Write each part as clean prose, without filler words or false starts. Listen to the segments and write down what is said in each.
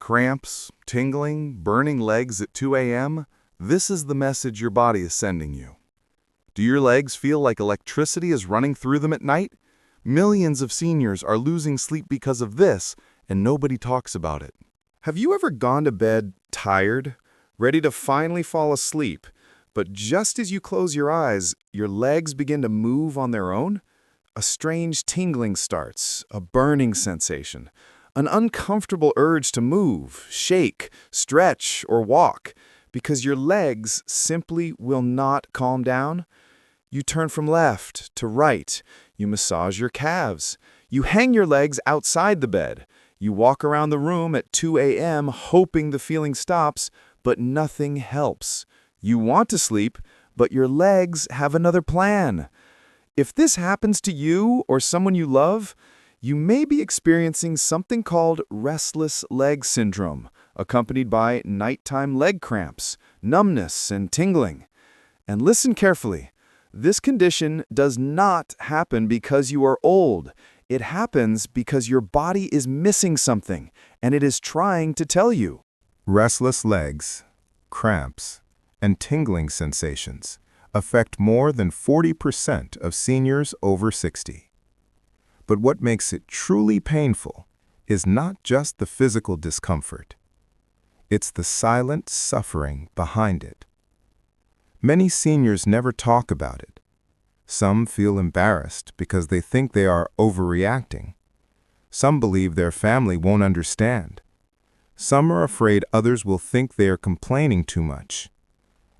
Cramps, tingling, burning legs at 2 a.m.? This is the message your body is sending you. Do your legs feel like electricity is running through them at night? Millions of seniors are losing sleep because of this, and nobody talks about it. Have you ever gone to bed tired, ready to finally fall asleep, but just as you close your eyes, your legs begin to move on their own? A strange tingling starts, a burning sensation, an uncomfortable urge to move, shake, stretch, or walk, because your legs simply will not calm down. You turn from left to right. You massage your calves. You hang your legs outside the bed. You walk around the room at 2 a.m. hoping the feeling stops, but nothing helps. You want to sleep, but your legs have another plan. If this happens to you or someone you love, you may be experiencing something called restless leg syndrome, accompanied by nighttime leg cramps, numbness, and tingling. And listen carefully. This condition does not happen because you are old. It happens because your body is missing something, and it is trying to tell you. Restless legs, cramps, and tingling sensations affect more than 40% of seniors over 60. But what makes it truly painful is not just the physical discomfort. It's the silent suffering behind it. Many seniors never talk about it. Some feel embarrassed because they think they are overreacting. Some believe their family won't understand. Some are afraid others will think they are complaining too much.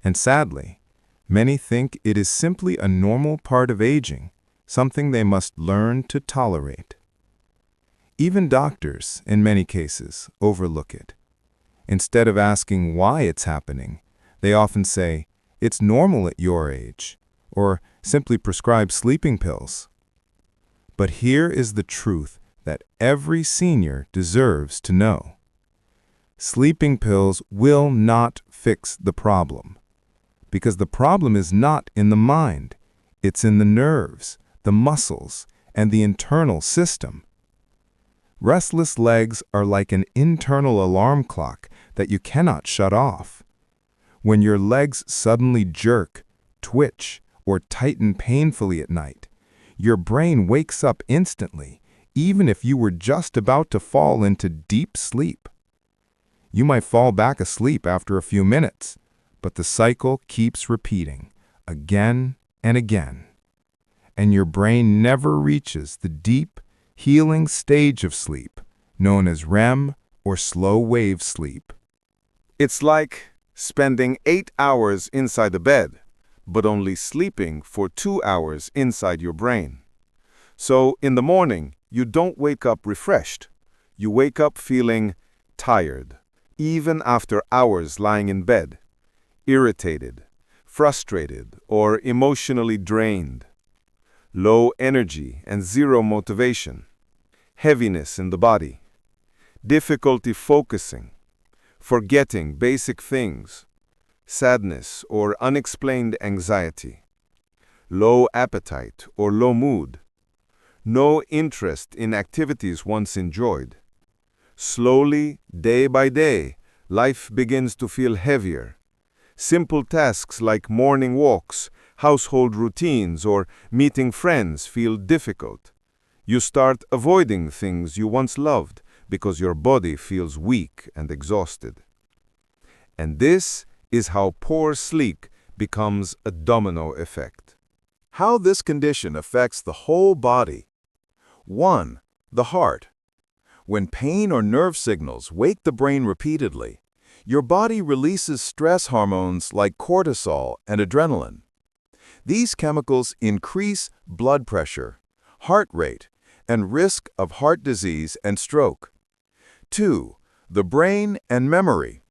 And sadly, many think it is simply a normal part of aging, something they must learn to tolerate. Even doctors, in many cases, overlook it. Instead of asking why it's happening, they often say, "It's normal at your age," or simply prescribe sleeping pills. But here is the truth that every senior deserves to know. Sleeping pills will not fix the problem, because the problem is not in the mind, it's in the nerves, the muscles, and the internal system. Restless legs are like an internal alarm clock that you cannot shut off. When your legs suddenly jerk, twitch, or tighten painfully at night, your brain wakes up instantly, even if you were just about to fall into deep sleep. You might fall back asleep after a few minutes, but the cycle keeps repeating, again and again. And your brain never reaches the deep, healing stage of sleep, known as REM or slow-wave sleep. It's like spending 8 hours inside the bed, but only sleeping for 2 hours inside your brain. So in the morning, you don't wake up refreshed. You wake up feeling tired, even after hours lying in bed, irritated, frustrated, or emotionally drained. Low energy and zero motivation, heaviness in the body, difficulty focusing, forgetting basic things, sadness or unexplained anxiety, low appetite or low mood, no interest in activities once enjoyed. Slowly, day by day, life begins to feel heavier. Simple tasks like morning walks, household routines, or meeting friends feel difficult. You start avoiding things you once loved because your body feels weak and exhausted. And this is how poor sleep becomes a domino effect. How this condition affects the whole body. 1. The heart. When pain or nerve signals wake the brain repeatedly, your body releases stress hormones like cortisol and adrenaline. These chemicals increase blood pressure, heart rate, and risk of heart disease and stroke. 2. The brain and memory.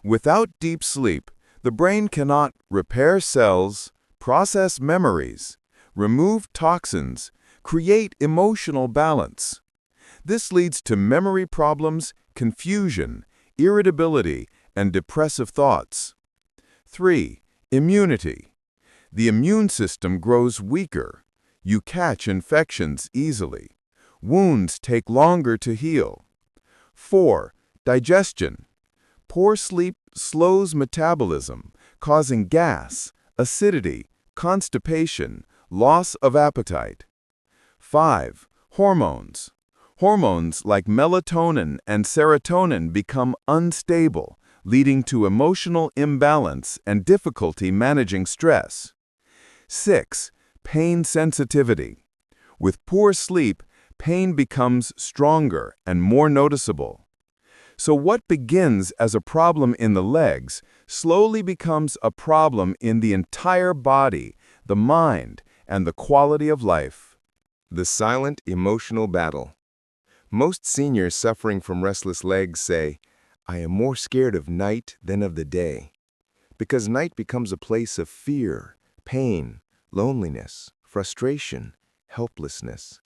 Without deep sleep, the brain cannot repair cells, process memories, remove toxins, create emotional balance. This leads to memory problems, confusion, irritability, and depressive thoughts. 3. Immunity. The immune system grows weaker. You catch infections easily. Wounds take longer to heal. 4. Digestion. Poor sleep slows metabolism, causing gas, acidity, constipation, loss of appetite. 5. Hormones. Hormones like melatonin and serotonin become unstable, leading to emotional imbalance and difficulty managing stress. 6. Pain sensitivity. With poor sleep, pain becomes stronger and more noticeable. So what begins as a problem in the legs slowly becomes a problem in the entire body, the mind, and the quality of life. The silent emotional battle. Most seniors suffering from restless legs say, "I am more scared of night than of the day," because night becomes a place of fear, pain, loneliness, frustration, helplessness.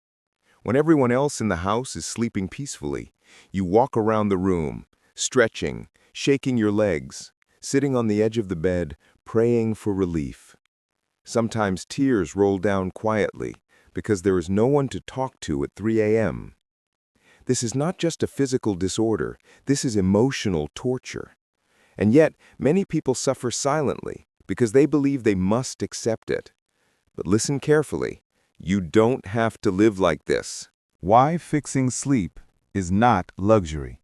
When everyone else in the house is sleeping peacefully, you walk around the room, stretching, shaking your legs, sitting on the edge of the bed, praying for relief. Sometimes tears roll down quietly because there is no one to talk to at 3 a.m. This is not just a physical disorder, this is emotional torture. And yet, many people suffer silently because they believe they must accept it. But listen carefully. You don't have to live like this. Why fixing sleep is not luxury.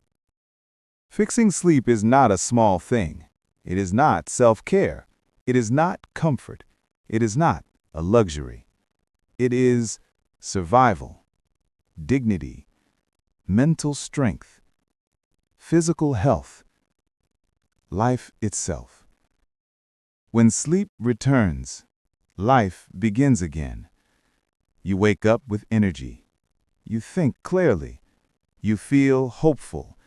Fixing sleep is not a small thing. It is not self-care. It is not comfort. It is not a luxury. It is survival, dignity, mental strength, physical health, life itself. When sleep returns, life begins again. You wake up with energy. You think clearly. You feel hopeful.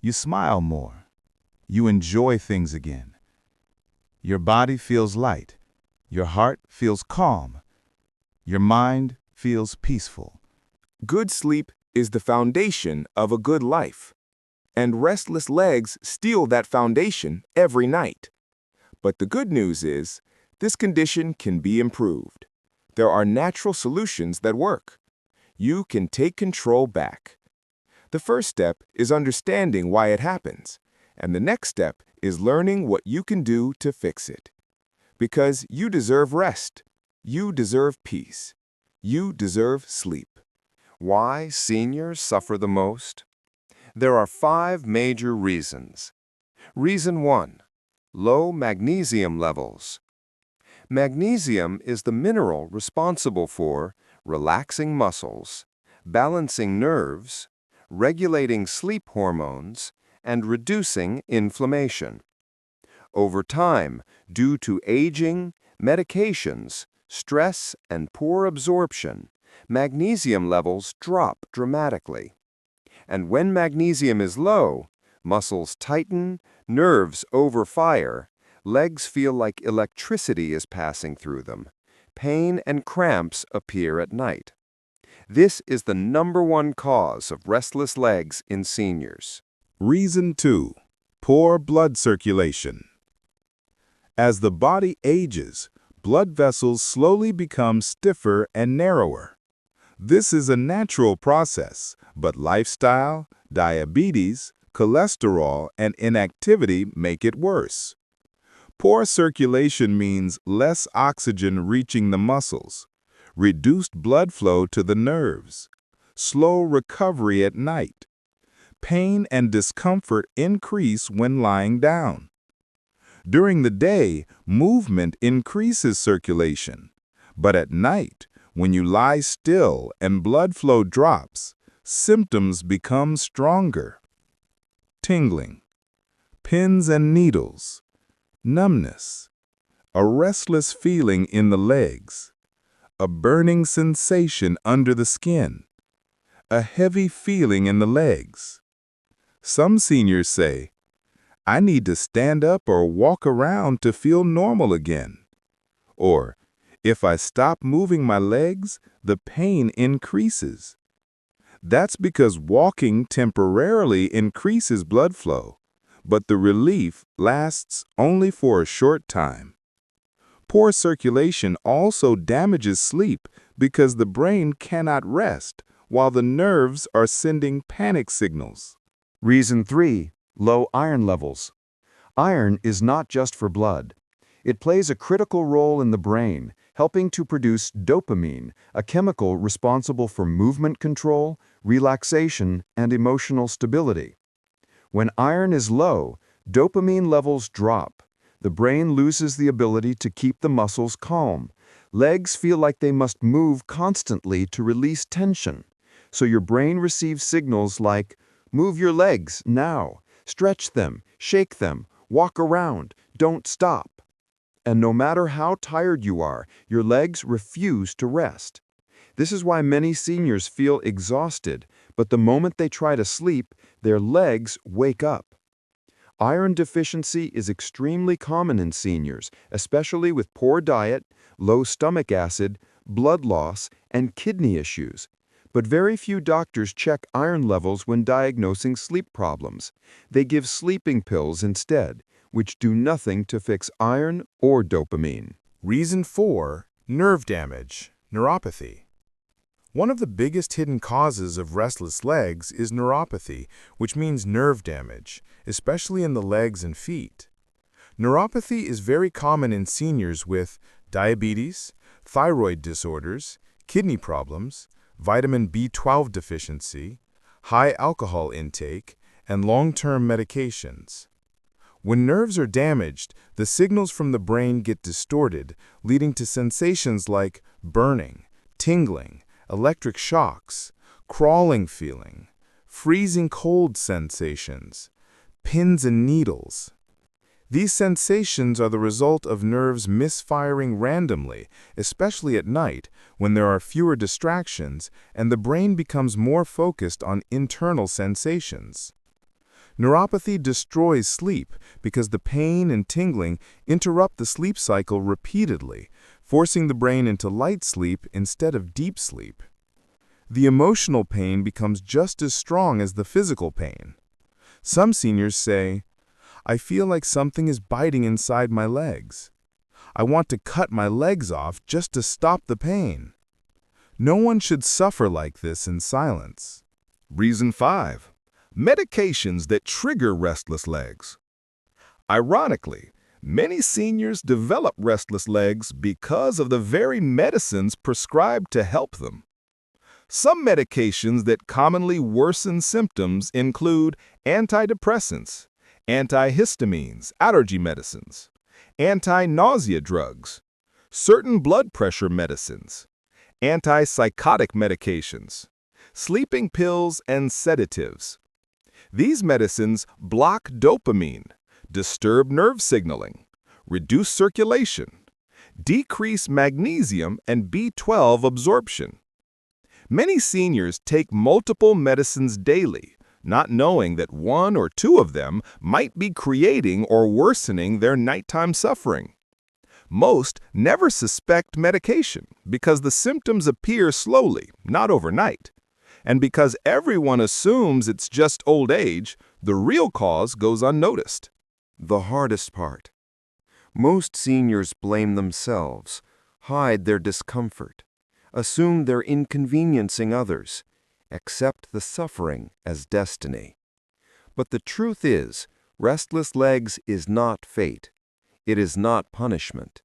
You smile more. You enjoy things again. Your body feels light. Your heart feels calm. Your mind feels peaceful. Good sleep is the foundation of a good life. And restless legs steal that foundation every night. But the good news is, this condition can be improved. There are natural solutions that work. You can take control back. The first step is understanding why it happens, and the next step is learning what you can do to fix it. Because you deserve rest. You deserve peace. You deserve sleep. Why seniors suffer the most? There are 5 major reasons. Reason 1. Low magnesium levels. Magnesium is the mineral responsible for relaxing muscles, balancing nerves, regulating sleep hormones, and reducing inflammation. Over time, due to aging, medications, stress, and poor absorption, magnesium levels drop dramatically. And when magnesium is low, muscles tighten, nerves overfire, legs feel like electricity is passing through them. Pain and cramps appear at night. This is the #1 cause of restless legs in seniors. Reason 2. Poor blood circulation. As the body ages, blood vessels slowly become stiffer and narrower. This is a natural process, but lifestyle, diabetes, cholesterol, and inactivity make it worse. Poor circulation means less oxygen reaching the muscles, reduced blood flow to the nerves, slow recovery at night. Pain and discomfort increase when lying down. During the day, movement increases circulation, but at night, when you lie still and blood flow drops, symptoms become stronger. Tingling, pins and needles, numbness, a restless feeling in the legs, a burning sensation under the skin, a heavy feeling in the legs. Some seniors say, "I need to stand up or walk around to feel normal again." Or, "If I stop moving my legs, the pain increases." That's because walking temporarily increases blood flow, but the relief lasts only for a short time. Poor circulation also damages sleep because the brain cannot rest while the nerves are sending panic signals. Reason 3. Low iron levels. Iron is not just for blood. It plays a critical role in the brain, helping to produce dopamine, a chemical responsible for movement control, relaxation, and emotional stability. When iron is low, dopamine levels drop. The brain loses the ability to keep the muscles calm. Legs feel like they must move constantly to release tension. So your brain receives signals like, move your legs now, stretch them, shake them, walk around, don't stop. And no matter how tired you are, your legs refuse to rest. This is why many seniors feel exhausted, but the moment they try to sleep, their legs wake up. Iron deficiency is extremely common in seniors, especially with poor diet, low stomach acid, blood loss, and kidney issues. But very few doctors check iron levels when diagnosing sleep problems. They give sleeping pills instead, which do nothing to fix iron or dopamine. Reason 4. Nerve damage, neuropathy. One of the biggest hidden causes of restless legs is neuropathy, which means nerve damage, especially in the legs and feet. Neuropathy is very common in seniors with diabetes, thyroid disorders, kidney problems, vitamin B12 deficiency, high alcohol intake, and long-term medications. When nerves are damaged, the signals from the brain get distorted, leading to sensations like burning, tingling, electric shocks, crawling feeling, freezing cold sensations, pins and needles. These sensations are the result of nerves misfiring randomly, especially at night when there are fewer distractions and the brain becomes more focused on internal sensations. Neuropathy destroys sleep because the pain and tingling interrupt the sleep cycle repeatedly, forcing the brain into light sleep instead of deep sleep. The emotional pain becomes just as strong as the physical pain. Some seniors say, "I feel like something is biting inside my legs. I want to cut my legs off just to stop the pain." No one should suffer like this in silence. Reason 5. Medications that trigger restless legs. Ironically, many seniors develop restless legs because of the very medicines prescribed to help them. Some medications that commonly worsen symptoms include antidepressants, antihistamines, allergy medicines, anti-nausea drugs, certain blood pressure medicines, antipsychotic medications, sleeping pills, and sedatives. These medicines block dopamine, disturb nerve signaling, reduce circulation, decrease magnesium and B12 absorption. Many seniors take multiple medicines daily, not knowing that one or two of them might be creating or worsening their nighttime suffering. Most never suspect medication because the symptoms appear slowly, not overnight. And because everyone assumes it's just old age, the real cause goes unnoticed. The hardest part. Most seniors blame themselves, hide their discomfort, assume they're inconveniencing others, accept the suffering as destiny. But the truth is, restless legs is not fate. It is not punishment.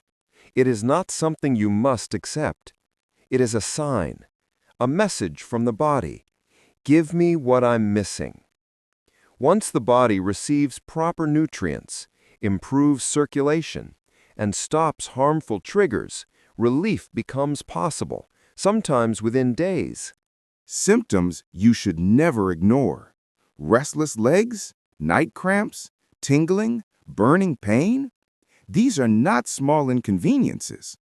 It is not something you must accept. It is a sign, a message from the body. Give me what I'm missing. Once the body receives proper nutrients, improves circulation, and stops harmful triggers, relief becomes possible, sometimes within days. Symptoms you should never ignore. Restless legs, night cramps, tingling, burning pain. These are not small inconveniences.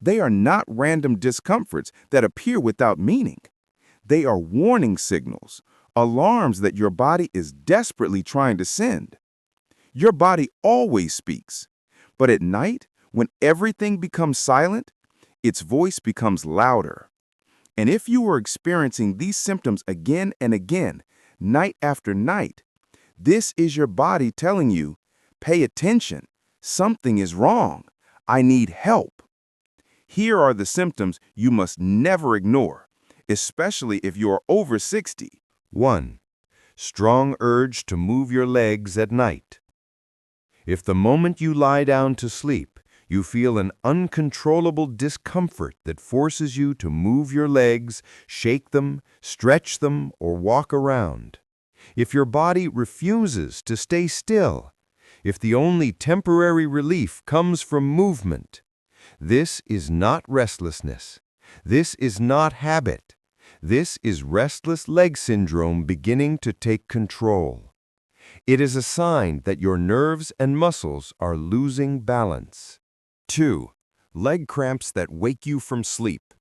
They are not random discomforts that appear without meaning. They are warning signals, alarms that your body is desperately trying to send. Your body always speaks, but at night, when everything becomes silent, its voice becomes louder. And if you are experiencing these symptoms again and again, night after night, this is your body telling you, pay attention, something is wrong, I need help. Here are the symptoms you must never ignore, especially if you are over 60. 1. strong urge to move your legs at night. If the moment you lie down to sleep, you feel an uncontrollable discomfort that forces you to move your legs, shake them, stretch them, or walk around. If your body refuses to stay still, if the only temporary relief comes from movement, this is not restlessness. This is not habit. This is restless leg syndrome beginning to take control. It is a sign that your nerves and muscles are losing balance. 2. Leg cramps that wake you from sleep.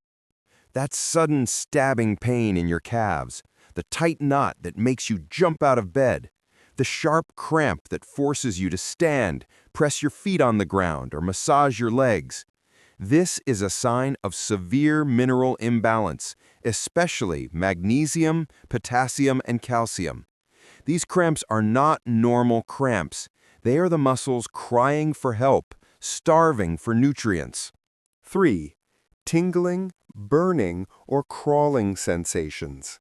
That sudden stabbing pain in your calves, the tight knot that makes you jump out of bed, the sharp cramp that forces you to stand, press your feet on the ground, or massage your legs. This is a sign of severe mineral imbalance, especially magnesium, potassium, and calcium. These cramps are not normal cramps. They are the muscles crying for help, starving for nutrients. 3. Tingling, burning, or crawling sensations.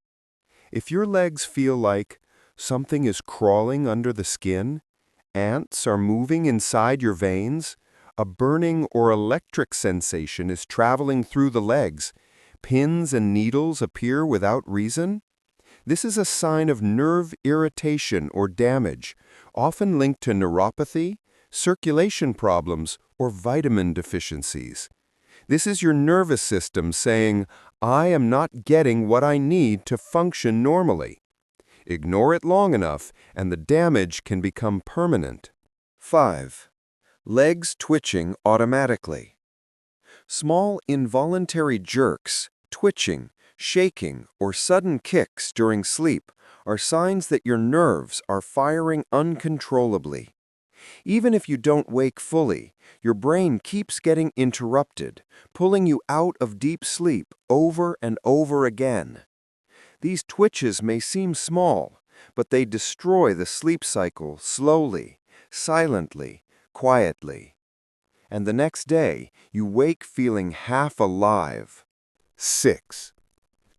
If your legs feel like something is crawling under the skin, ants are moving inside your veins, a burning or electric sensation is traveling through the legs, pins and needles appear without reason, this is a sign of nerve irritation or damage, often linked to neuropathy, circulation problems, or vitamin deficiencies. This is your nervous system saying, I am not getting what I need to function normally. Ignore it long enough, and the damage can become permanent. 5. Legs twitching automatically. Small involuntary jerks, twitching, shaking, or sudden kicks during sleep are signs that your nerves are firing uncontrollably. Even if you don't wake fully, your brain keeps getting interrupted, pulling you out of deep sleep over and over again. These twitches may seem small, but they destroy the sleep cycle slowly, silently, quietly. And the next day, you wake feeling half alive. 6.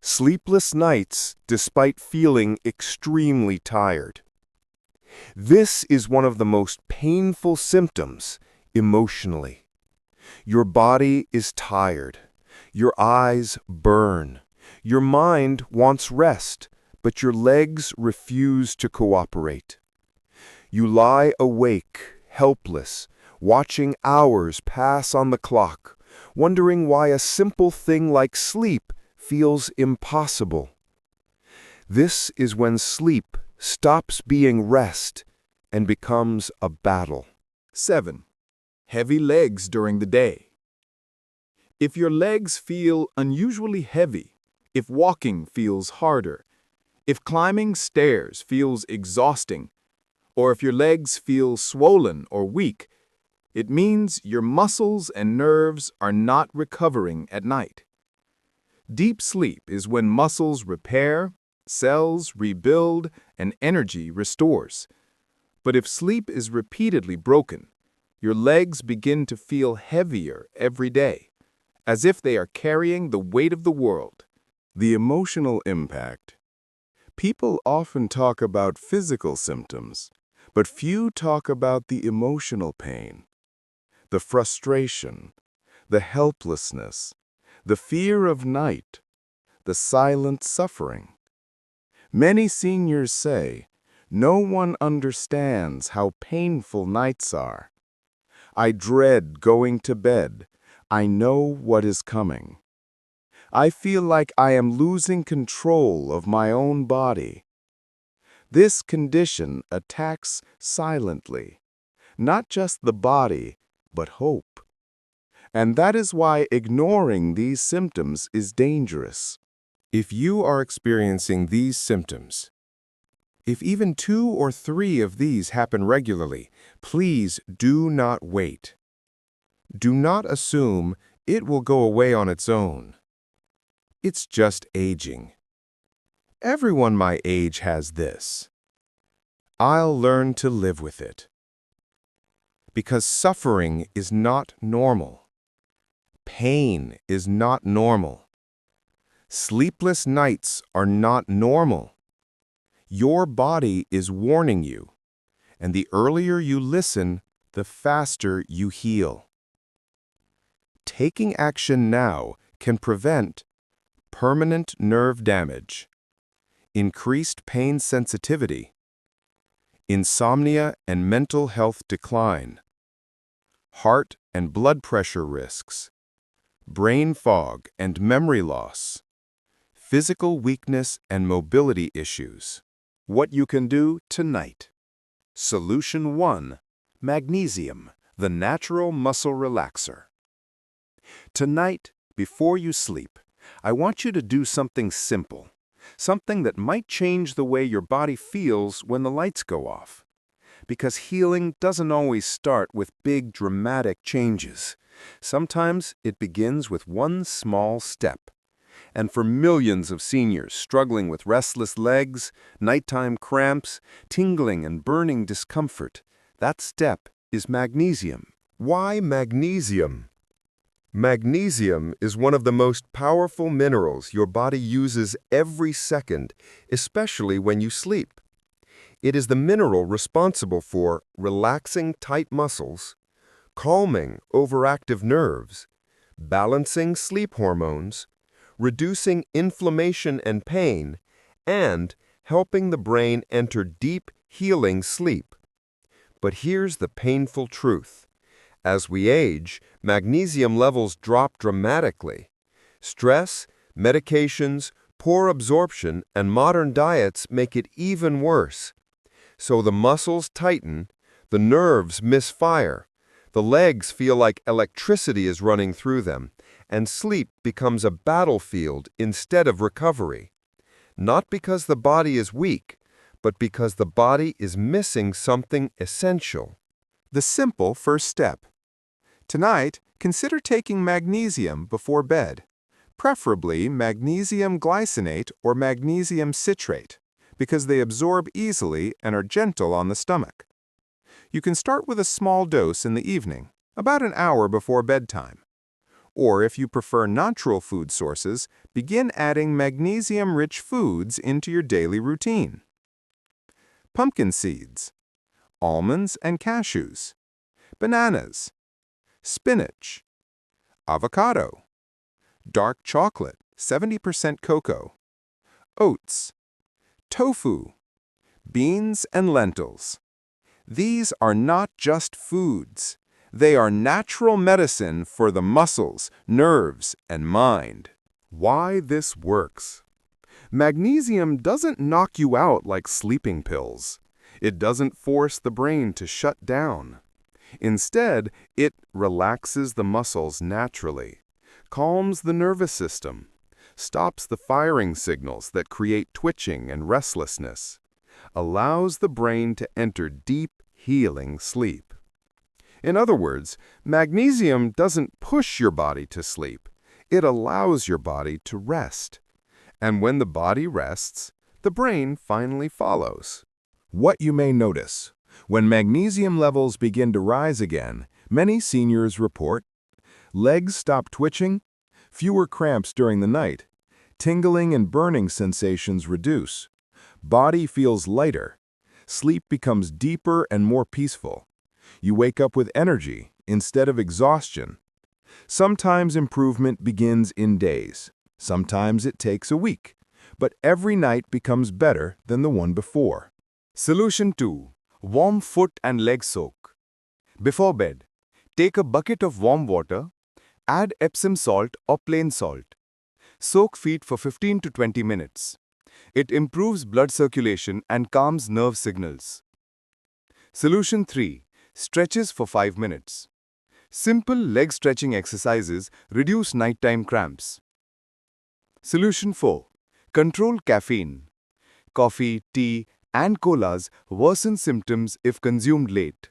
Sleepless nights despite feeling extremely tired. This is one of the most painful symptoms emotionally. Your body is tired. Your eyes burn. Your mind wants rest, but your legs refuse to cooperate. You lie awake, helpless, watching hours pass on the clock, wondering why a simple thing like sleep feels impossible. This is when sleep stops being rest and becomes a battle. 7. Heavy legs during the day. If your legs feel unusually heavy, if walking feels harder, if climbing stairs feels exhausting, or if your legs feel swollen or weak, it means your muscles and nerves are not recovering at night. Deep sleep is when muscles repair, cells rebuild, and energy restores. But if sleep is repeatedly broken, your legs begin to feel heavier every day, as if they are carrying the weight of the world. The emotional impact. People often talk about physical symptoms, but few talk about the emotional pain, the frustration, the helplessness, the fear of night, the silent suffering. Many seniors say, no one understands how painful nights are. I dread going to bed. I know what is coming. I feel like I am losing control of my own body. This condition attacks silently, not just the body, but hope. And that is why ignoring these symptoms is dangerous. If you are experiencing these symptoms, if even 2 or 3 of these happen regularly, please do not wait. Do not assume it will go away on its own. It's just aging. Everyone my age has this. I'll learn to live with it. Because suffering is not normal. Pain is not normal. Sleepless nights are not normal. Your body is warning you, and the earlier you listen, the faster you heal. Taking action now can prevent permanent nerve damage, increased pain sensitivity, insomnia and mental health decline, heart and blood pressure risks, brain fog and memory loss, physical weakness and mobility issues. What you can do tonight. Solution 1. Magnesium, the natural muscle relaxer. Tonight, before you sleep, I want you to do something simple, something that might change the way your body feels when the lights go off. Because healing doesn't always start with big, dramatic changes. Sometimes it begins with one small step. And for millions of seniors struggling with restless legs, nighttime cramps, tingling and burning discomfort, that step is magnesium. Why magnesium? Magnesium is one of the most powerful minerals your body uses every second, especially when you sleep. It is the mineral responsible for relaxing tight muscles, calming overactive nerves, balancing sleep hormones, reducing inflammation and pain, and helping the brain enter deep, healing sleep. But here's the painful truth. As we age, magnesium levels drop dramatically. Stress, medications, poor absorption, and modern diets make it even worse. So the muscles tighten, the nerves misfire, the legs feel like electricity is running through them, and sleep becomes a battlefield instead of recovery. Not because the body is weak, but because the body is missing something essential. The simple first step. Tonight, consider taking magnesium before bed, preferably magnesium glycinate or magnesium citrate, because they absorb easily and are gentle on the stomach. You can start with a small dose in the evening, about an hour before bedtime. Or if you prefer natural food sources, begin adding magnesium-rich foods into your daily routine. Pumpkin seeds, almonds and cashews, bananas, spinach, avocado, dark chocolate, 70% cocoa, oats, tofu, beans and lentils. These are not just foods. They are natural medicine for the muscles, nerves, and mind. Why this works? Magnesium doesn't knock you out like sleeping pills. It doesn't force the brain to shut down. Instead, it relaxes the muscles naturally, calms the nervous system, stops the firing signals that create twitching and restlessness, allows the brain to enter deep, healing sleep. In other words, magnesium doesn't push your body to sleep. It allows your body to rest. And when the body rests, the brain finally follows. What you may notice. When magnesium levels begin to rise again, many seniors report legs stop twitching, fewer cramps during the night, tingling and burning sensations reduce, body feels lighter, sleep becomes deeper and more peaceful. You wake up with energy instead of exhaustion. Sometimes improvement begins in days. Sometimes it takes a week. But every night becomes better than the one before. Solution 2. Warm foot and leg soak. Before bed, take a bucket of warm water, add Epsom salt or plain salt. Soak feet for 15 to 20 minutes. It improves blood circulation and calms nerve signals. Solution 3. Stretches for 5 minutes. Simple leg stretching exercises reduce nighttime cramps. Solution 4. Control caffeine. Coffee, tea, and colas worsen symptoms if consumed late.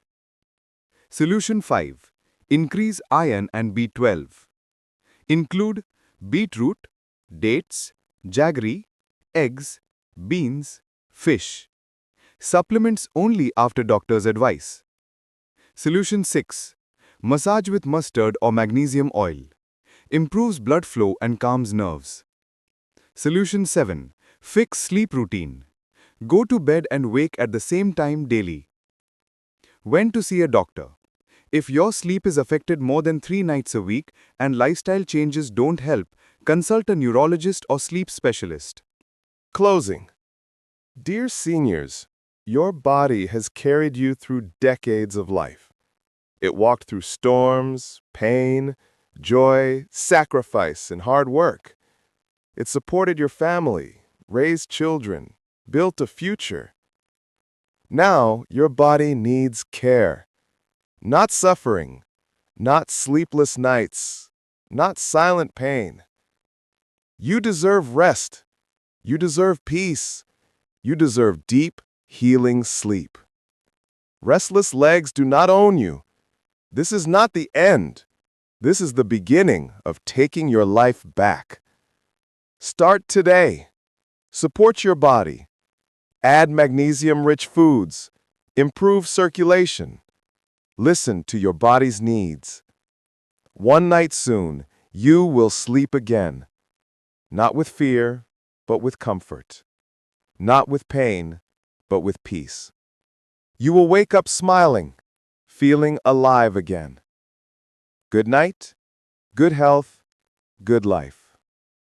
Solution 5. Increase iron and B12. Include beetroot, dates, jaggery, eggs, beans, fish. Supplements only after doctor's advice. Solution 6. Massage with mustard or magnesium oil. Improves blood flow and calms nerves. Solution 7. Fix sleep routine. Go to bed and wake at the same time daily. When to see a doctor? If your sleep is affected more than 3 nights a week and lifestyle changes don't help, consult a neurologist or sleep specialist. Closing. Dear seniors, your body has carried you through decades of life. It walked through storms, pain, joy, sacrifice, and hard work. It supported your family, raised children, built a future. Now your body needs care. Not suffering, not sleepless nights, not silent pain. You deserve rest. You deserve peace. You deserve deep, healing sleep. Restless legs do not own you. This is not the end. This is the beginning of taking your life back. Start today. Support your body. Add magnesium-rich foods. Improve circulation. Listen to your body's needs. One night soon, you will sleep again. Not with fear, but with comfort. Not with pain, but with peace. You will wake up smiling, feeling alive again. Good night, good health, good life.